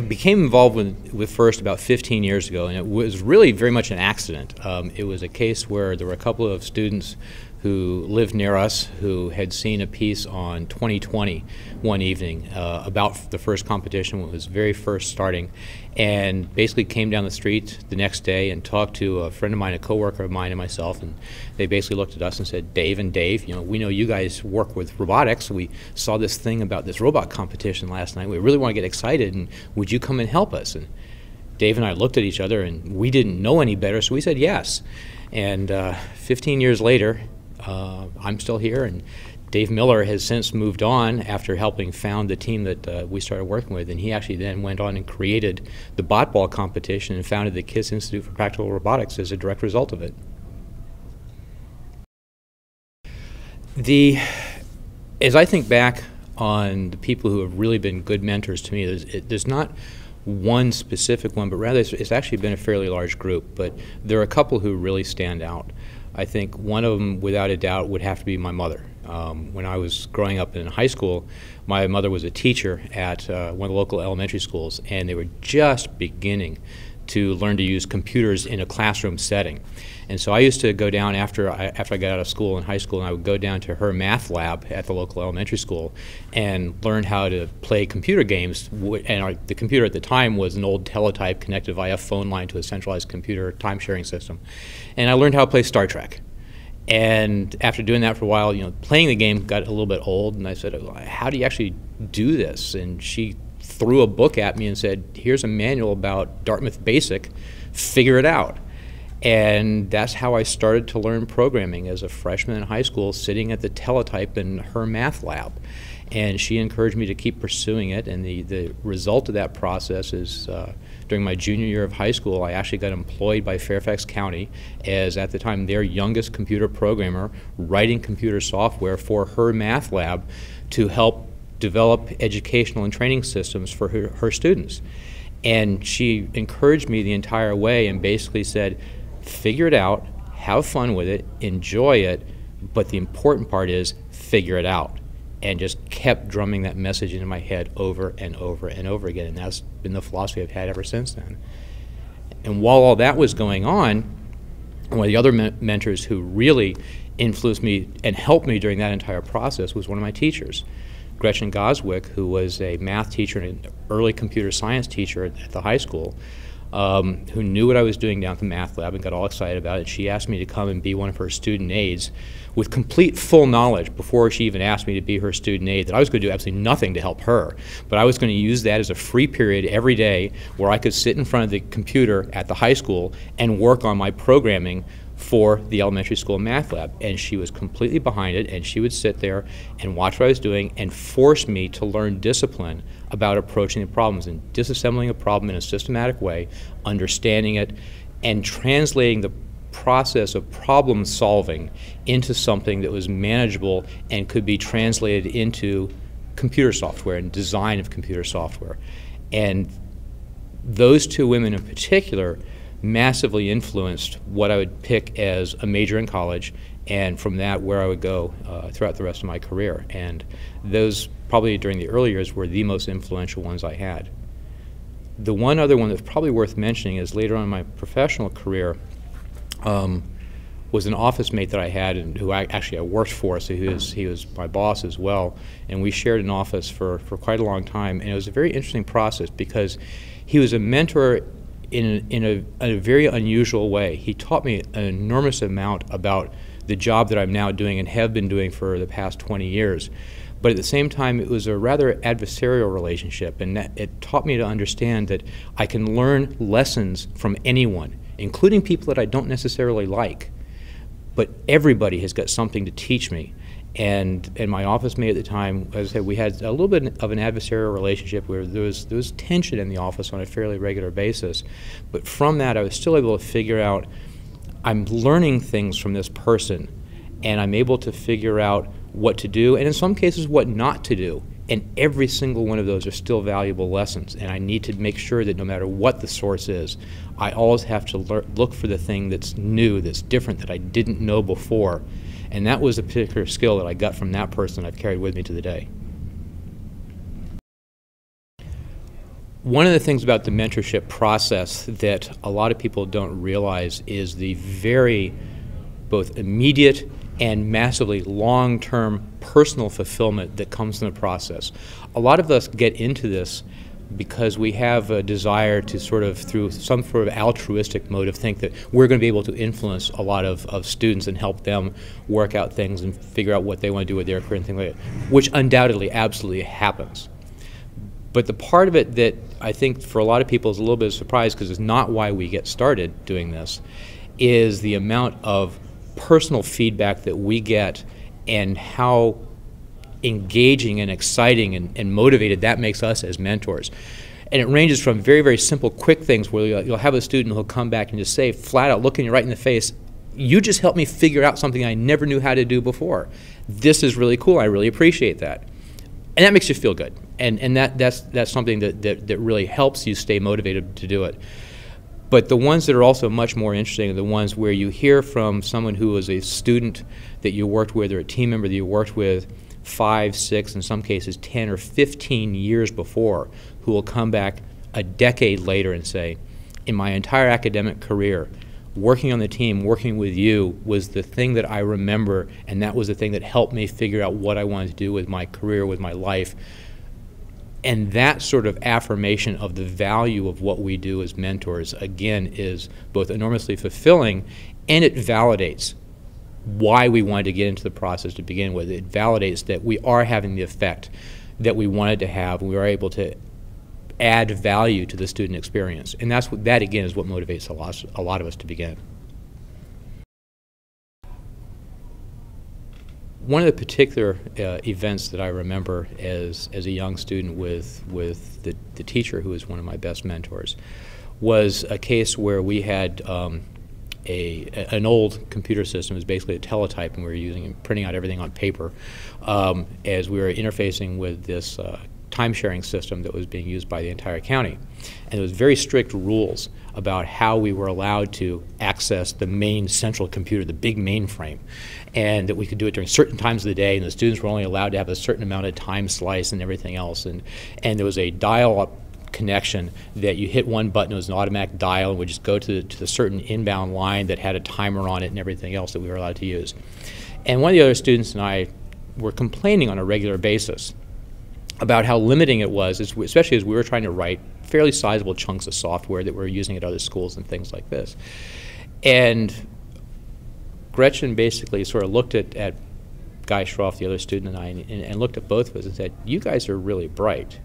became involved with FIRST about 15 years ago, and it was really very much an accident. It was a case where there were a couple of students who lived near us who had seen a piece on 2020 one evening about the FIRST competition when it was very first starting, and basically came down the street the next day and talked to a friend of mine, a coworker of mine, and myself, and they basically looked at us and said, Dave, you know, we know you guys work with robotics. We saw this thing about this robot competition last night. We really want to get excited, and would you come and help us? And Dave and I looked at each other, and we didn't know any better, so we said yes. And 15 years later, I'm still here, and Dave Miller has since moved on after helping found the team that we started working with, and he actually then went on and created the bot ball competition and founded the KISS Institute for Practical Robotics as a direct result of it. As I think back on the people who have really been good mentors to me, there's not one specific one, but rather it's actually been a fairly large group, but there are a couple who really stand out. I think one of them, without a doubt, would have to be my mother. When I was growing up in high school, my mother was a teacher at one of the local elementary schools, and they were just beginning to learn to use computers in a classroom setting. And so I used to go down after I got out of school in high school, and I would go down to her math lab at the local elementary school and learn how to play computer games. And the computer at the time was an old teletype connected via phone line to a centralized computer time-sharing system. And I learned how to play Star Trek. And after doing that for a while, you know, playing the game got a little bit old, and I said, how do you actually do this? And she threw a book at me and said, here's a manual about Dartmouth Basic, figure it out. And that's how I started to learn programming as a freshman in high school, sitting at the teletype in her math lab. And she encouraged me to keep pursuing it, and the result of that process is during my junior year of high school, I actually got employed by Fairfax County as, at the time, their youngest computer programmer, writing computer software for her math lab to help develop educational and training systems for her students. And she encouraged me the entire way and basically said, figure it out, have fun with it, enjoy it, but the important part is figure it out. And just kept drumming that message into my head over and over and over again, and that's been the philosophy I've had ever since then. And while all that was going on, one of the other mentors who really influenced me and helped me during that entire process was one of my teachers, Gretchen Goswick, who was a math teacher and an early computer science teacher at the high school, who knew what I was doing down at the math lab and got all excited about it. She asked me to come and be one of her student aides with complete full knowledge before she even asked me to be her student aide that I was going to do absolutely nothing to help her, but I was going to use that as a free period every day where I could sit in front of the computer at the high school and work on my programming for the elementary school math lab. And she was completely behind it, and she would sit there and watch what I was doing and force me to learn discipline about approaching the problems and disassembling a problem in a systematic way, understanding it, and translating the process of problem solving into something that was manageable and could be translated into computer software and design of computer software. And those two women in particular massively influenced what I would pick as a major in college, and from that where I would go throughout the rest of my career. And those, probably during the early years, were the most influential ones I had. The one other one that's probably worth mentioning is later on in my professional career was an office mate that I had, and who I worked for, so he was my boss as well, and we shared an office for quite a long time. And it was a very interesting process because he was a mentor in a very unusual way. He taught me an enormous amount about the job that I'm now doing and have been doing for the past 20 years. But at the same time, it was a rather adversarial relationship, and it taught me to understand that I can learn lessons from anyone, including people that I don't necessarily like. But everybody has got something to teach me. And my office mate at the time, as I said, we had a little bit of an adversarial relationship where there was tension in the office on a fairly regular basis. But from that, I was still able to figure out, I'm learning things from this person, and I'm able to figure out what to do, and in some cases what not to do. And every single one of those are still valuable lessons, and I need to make sure that no matter what the source is, I always have to look for the thing that's new, that's different, that I didn't know before. And that was a particular skill that I got from that person I've carried with me to the day. One of the things about the mentorship process that a lot of people don't realize is the very both immediate and massively long-term personal fulfillment that comes from the process. A lot of us get into this because we have a desire to sort of, through some sort of altruistic motive, think that we're going to be able to influence a lot of students and help them work out things and figure out what they want to do with their career and things like that, which undoubtedly absolutely happens. But the part of it that I think for a lot of people is a little bit of a surprise, because it's not why we get started doing this, is the amount of personal feedback that we get and how engaging and exciting and motivated that makes us as mentors. And it ranges from very, very simple, quick things where you'll have a student who'll come back and just say, flat out, looking you right in the face, you just helped me figure out something I never knew how to do before. This is really cool. I really appreciate that. And that makes you feel good. And that's something that really helps you stay motivated to do it. But the ones that are also much more interesting are the ones where you hear from someone who was a student that you worked with or a team member that you worked with 5, 6, in some cases 10 or 15 years before, who will come back a decade later and say, in my entire academic career, working on the team, working with you was the thing that I remember, and that was the thing that helped me figure out what I wanted to do with my career, with my life. And that sort of affirmation of the value of what we do as mentors, again, is both enormously fulfilling, and it validates why we wanted to get into the process to begin with. It validates that we are having the effect that we wanted to have, and we are able to add value to the student experience. And that again is what motivates a lot of us to begin. One of the particular events that I remember as a young student with the teacher who was one of my best mentors was a case where we had an old computer system. It was basically a teletype, and we were using and printing out everything on paper as we were interfacing with this time-sharing system that was being used by the entire county. And there was very strict rules about how we were allowed to access the main central computer, the big mainframe, and that we could do it during certain times of the day, and the students were only allowed to have a certain amount of time slice and everything else. And there was a dial-up connection that you hit one button, it was an automatic dial, and would just go to the certain inbound line that had a timer on it and everything else that we were allowed to use. And one of the other students and I were complaining on a regular basis about how limiting it was, especially as we were trying to write fairly sizable chunks of software that we were using at other schools and things like this. And Gretchen basically sort of looked at Guy Schroff, the other student, and I, and looked at both of us and said, you guys are really bright.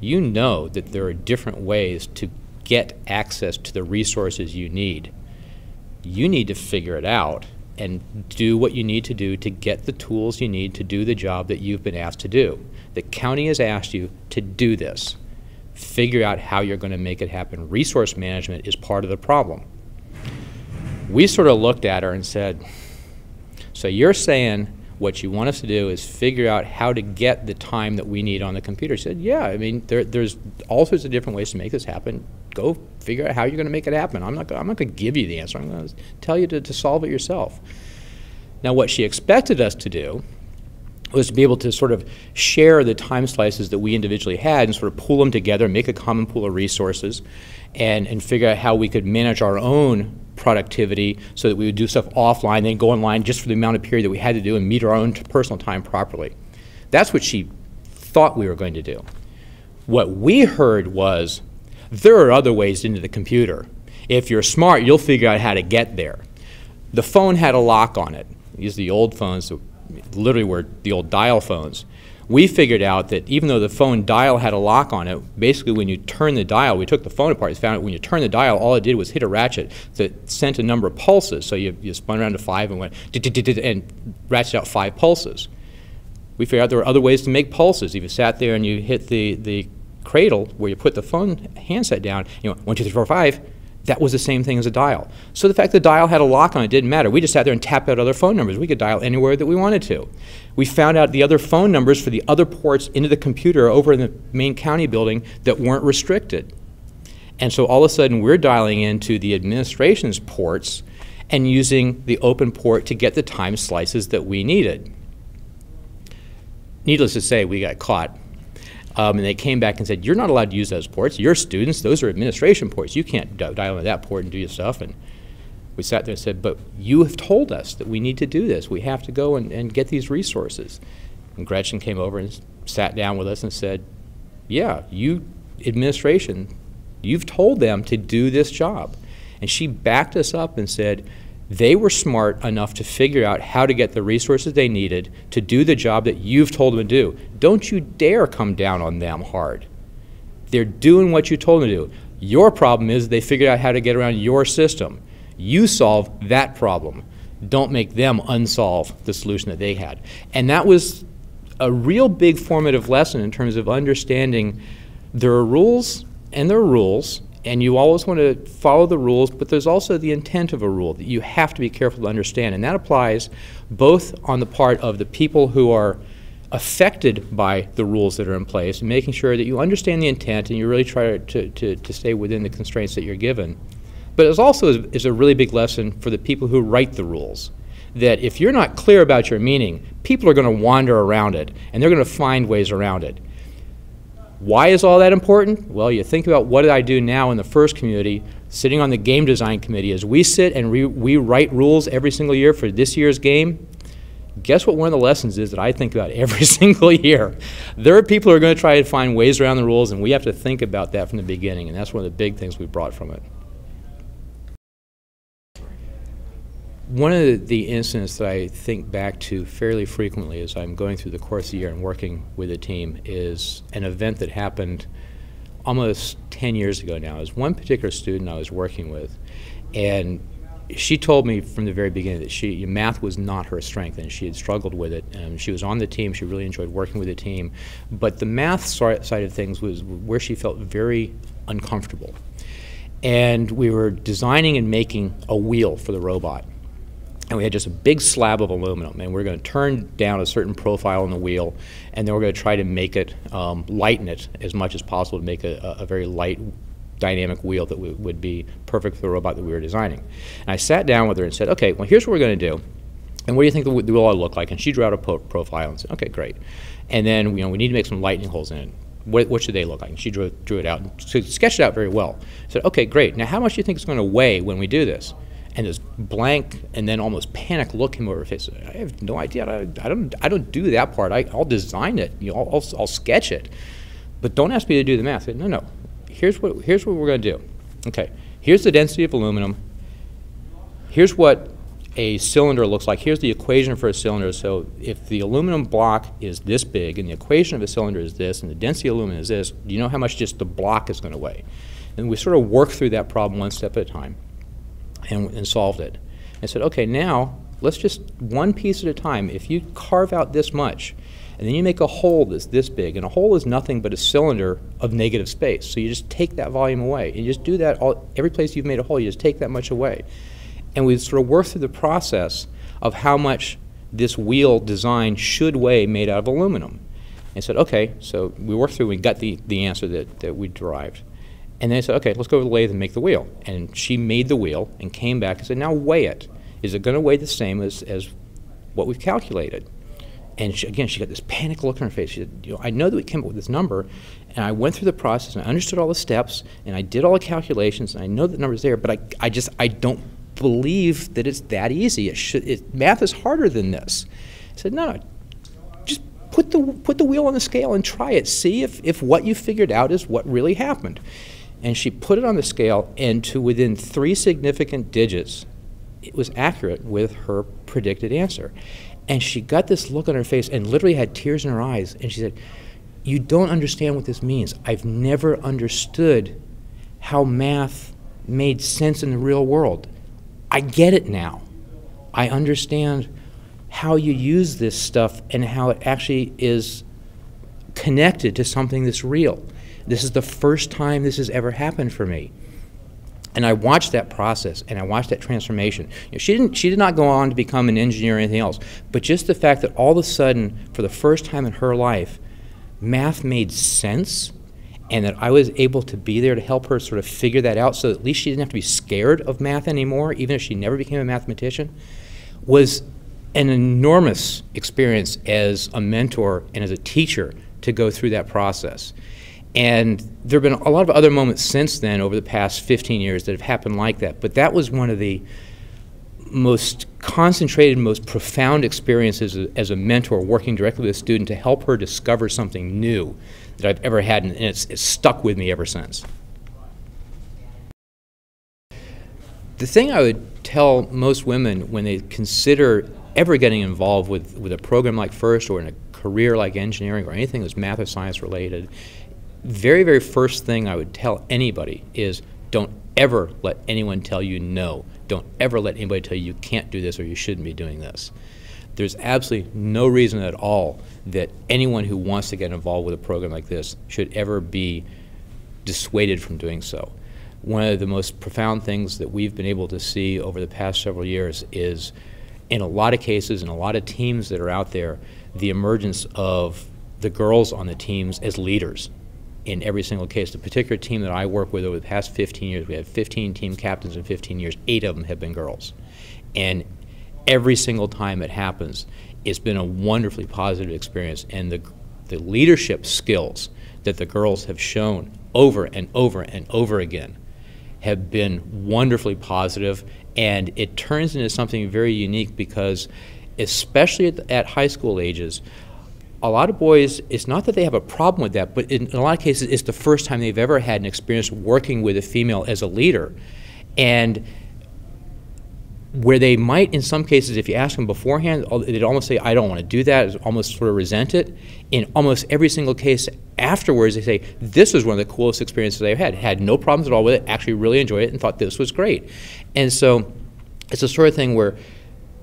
You know that there are different ways to get access to the resources you need. You need to figure it out and do what you need to do to get the tools you need to do the job that you've been asked to do. The county has asked you to do this. Figure out how you're going to make it happen. Resource management is part of the problem. We sort of looked at her and said, so you're saying what you want us to do is figure out how to get the time that we need on the computer. She said, yeah, I mean, there's all sorts of different ways to make this happen. Go figure out how you're going to make it happen. I'm not going to give you the answer. I'm going to tell you to solve it yourself. Now, what she expected us to do was to be able to sort of share the time slices that we individually had and sort of pool them together, make a common pool of resources, and figure out how we could manage our own productivity so that we would do stuff offline, then go online just for the amount of period that we had to do and meet our own personal time properly. That's what she thought we were going to do. What we heard was, there are other ways into the computer. If you're smart, you'll figure out how to get there. The phone had a lock on it. These are the old phones, literally were the old dial phones. We figured out that even though the phone dial had a lock on it, basically when you turn the dial, we took the phone apart and found out when you turn the dial, all it did was hit a ratchet that sent a number of pulses. So you spun around to 5 and went and ratcheted out 5 pulses. We figured out there were other ways to make pulses. If you sat there and you hit the cradle where you put the phone handset down, you know, 1, 2, 3, 4, 5, that was the same thing as a dial. So the fact the dial had a lock on it didn't matter. We just sat there and tapped out other phone numbers. We could dial anywhere that we wanted to. We found out the other phone numbers for the other ports into the computer over in the main county building that weren't restricted. And so all of a sudden we're dialing into the administration's ports and using the open port to get the time slices that we needed. Needless to say, we got caught. And they came back and said, you're not allowed to use those ports. You're students. Those are administration ports. You can't dial into that port and do your stuff. And we sat there and said, but you have told us that we need to do this. We have to go and get these resources. And Gretchen came over and sat down with us and said, yeah, you, administration, you've told them to do this job. And she backed us up and said, they were smart enough to figure out how to get the resources they needed to do the job that you've told them to do. Don't you dare come down on them hard. They're doing what you told them to do. Your problem is they figured out how to get around your system. You solve that problem. Don't make them unsolve the solution that they had. And that was a real big formative lesson in terms of understanding there are rules and there are rules, and you always want to follow the rules, but there's also the intent of a rule that you have to be careful to understand. And that applies both on the part of the people who are affected by the rules that are in place, and making sure that you understand the intent and you really try to stay within the constraints that you're given. But it also is a really big lesson for the people who write the rules, that if you're not clear about your meaning, people are going to wander around it, and they're going to find ways around it. Why is all that important? Well, you think about what did I do now in the first community, sitting on the game design committee. As we sit and we write rules every single year for this year's game, guess what one of the lessons is that I think about every single year? There are people who are going to try to find ways around the rules, and we have to think about that from the beginning, and that's one of the big things we brought from it. One of the incidents that I think back to fairly frequently as I'm going through the course of the year and working with a team is an event that happened almost 10 years ago now. It was one particular student I was working with, and she told me from the very beginning that math was not her strength, and she had struggled with it. And she was on the team. She really enjoyed working with the team. But the math side of things was where she felt very uncomfortable. And we were designing and making a wheel for the robot. And we had just a big slab of aluminum, and we were going to turn down a certain profile on the wheel, and then we're going to try to make it, lighten it as much as possible to make a very light, dynamic wheel that would be perfect for the robot that we were designing. And I sat down with her and said, okay, well, here's what we're going to do, and what do you think the wheel ought to look like? And she drew out a profile and said, okay, great. And then we need to make some lightning holes in it. What should they look like? And she drew it out, and she sketched it out very well. I said, okay, great. Now, how much do you think it's going to weigh when we do this? And this blank and then almost panic look came over her face. I have no idea. I don't do that part. I'll design it. I'll sketch it, but don't ask me to do the math. I said, no. Here's what we're going to do. Okay. Here's the density of aluminum. Here's what a cylinder looks like. Here's the equation for a cylinder. So if the aluminum block is this big and the equation of a cylinder is this and the density of aluminum is this, do you know how much just the block is going to weigh? And we sort of worked through that problem one step at a time. And solved it. I said, okay, now let's just one piece at a time. If you carve out this much, and then you make a hole that's this big, and a hole is nothing but a cylinder of negative space. So you just take that volume away. And you just do that every place you've made a hole, you just take that much away. And we sort of worked through the process of how much this wheel design should weigh made out of aluminum. And I said, okay, so we worked through, we got the answer that we derived. And then I said, okay, let's go to the lathe and make the wheel. And she made the wheel and came back and said, now weigh it. Is it going to weigh the same as what we've calculated? And again, she got this panic look on her face. She said, I know that we came up with this number, and I went through the process, and I understood all the steps, and I did all the calculations, and I know that number's there, but I don't believe that it's that easy. Math is harder than this. I said, no, just put the wheel on the scale and try it. See if what you figured out is what really happened. And she put it on the scale, and to within 3 significant digits, it was accurate with her predicted answer. And she got this look on her face and literally had tears in her eyes. And she said, you don't understand what this means. I've never understood how math made sense in the real world. I get it now. I understand how you use this stuff and how it actually is connected to something that's real. This is the first time this has ever happened for me. And I watched that process, and I watched that transformation. She did not go on to become an engineer or anything else, but just the fact that all of a sudden, for the first time in her life, math made sense, and that I was able to be there to help her sort of figure that out so at least she didn't have to be scared of math anymore, even if she never became a mathematician, was an enormous experience as a mentor and as a teacher to go through that process. And there have been a lot of other moments since then over the past 15 years that have happened like that. But that was one of the most concentrated, most profound experiences as a mentor working directly with a student to help her discover something new that I've ever had, and it's stuck with me ever since. The thing I would tell most women when they consider ever getting involved with a program like FIRST or in a career like engineering or anything that's math or science related, very, very first thing I would tell anybody is don't ever let anyone tell you no. Don't ever let anybody tell you you can't do this or you shouldn't be doing this. There's absolutely no reason at all that anyone who wants to get involved with a program like this should ever be dissuaded from doing so. One of the most profound things that we've been able to see over the past several years is, in a lot of cases, in a lot of teams that are out there, the emergence of the girls on the teams as leaders in every single case. The particular team that I work with over the past 15 years, we have 15 team captains in 15 years, 8 of them have been girls. And every single time it happens, it's been a wonderfully positive experience. And the leadership skills that the girls have shown over and over and over again have been wonderfully positive, and it turns into something very unique because, especially at high school ages, a lot of boys, it's not that they have a problem with that, but in a lot of cases it's the first time they've ever had an experience working with a female as a leader. And where they might, in some cases, if you ask them beforehand, they'd almost say, I don't want to do that, almost sort of resent it. In almost every single case afterwards, they say, this was one of the coolest experiences they've had no problems at all with it, actually really enjoyed it and thought this was great. And so it's the sort of thing where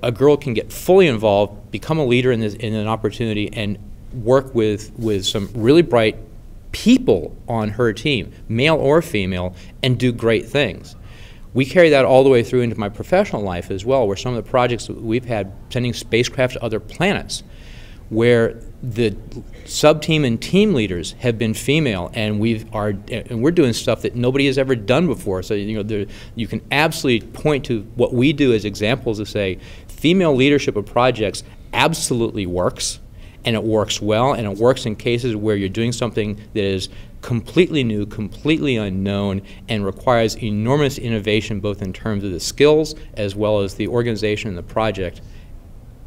a girl can get fully involved, become a leader in an opportunity, and work with some really bright people on her team, male or female, and do great things. We carry that all the way through into my professional life as well, where some of the projects that we've had sending spacecraft to other planets, where the sub-team and team leaders have been female, and we're doing stuff that nobody has ever done before. So you can absolutely point to what we do as examples to say female leadership of projects absolutely works, and it works well, and it works in cases where you're doing something that is completely new, completely unknown, and requires enormous innovation both in terms of the skills as well as the organization and the project.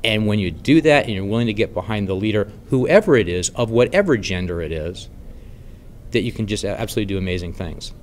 And when you do that and you're willing to get behind the leader, whoever it is, of whatever gender it is, that you can just absolutely do amazing things.